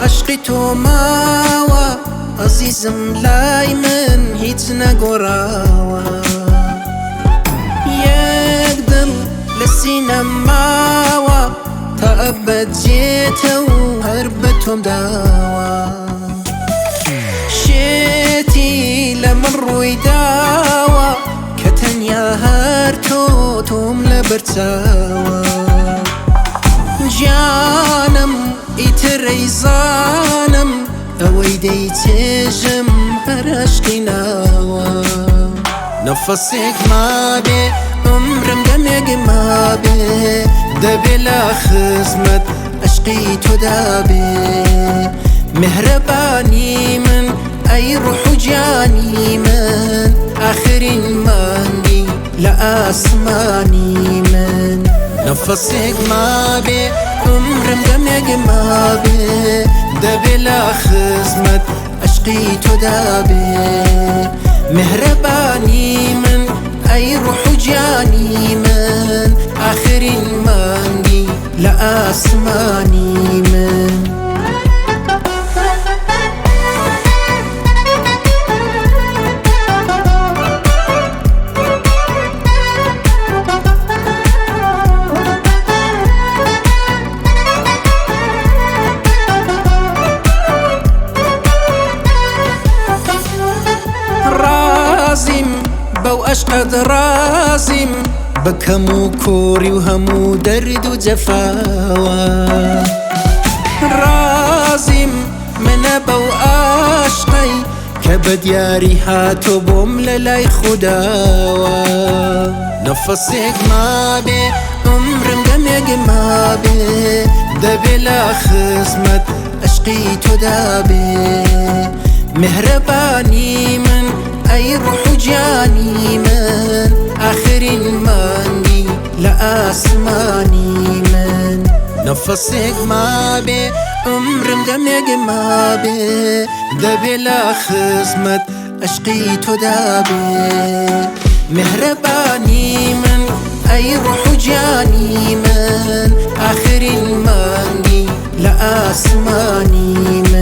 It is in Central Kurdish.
عشقی تۆ ماوە عەزیزم لای من هیچ نەگۆڕاوە یەک دڵ لە سینەم ماوە تا ئەبەد جێتە و هەر بە تۆم داوە شێتی لە من ڕووی داوە کە تەنیا هەر تۆم لە بەرچاوە گیانم ئیتر ئەیزانم ئەوەی دەیچێژم هەر عەشقی ناوە نەفەسێک مابێ عومرم دەمێک مابێ دەبێ لە خزمەت عەشقی تۆدا بێ میهرەبانی من ئەی ڕوح و گیانی من ئاخرین مانگی لە ئاسمانی من نەفەسێک مابێ عومرم دەمێک مابێ دەبێ لە خزمەت عەشقی تۆدا بێ میهرەبانی من ئەی ڕوح و گیانی من ئاخرین مانگی لە ئاسمانی من بەو عەشقەت رازیم بەکەم و کۆڕی و هەموو دەرد و جەفاوە رازیم منە بەو عاشقەی کە بە دیاری هاتۆ بۆم لە لای خوداوە نەفەسێک مابێ عومرم دەمێک مابێ دەبێ لە خزمەت عەشقی تۆدا بێ میهرەبانی من ئەی ڕوح و گیانی من ئاخرین مانگی لە ئاسمانی من نەفەسێک مابێ عومرم دەمێک مابێ دەبێ لە خزمەت عەشقی تۆدا بێ میهرەبانی من ئەی ڕوح و گیانی من ئاخرین مانگی لە ئاسمانی من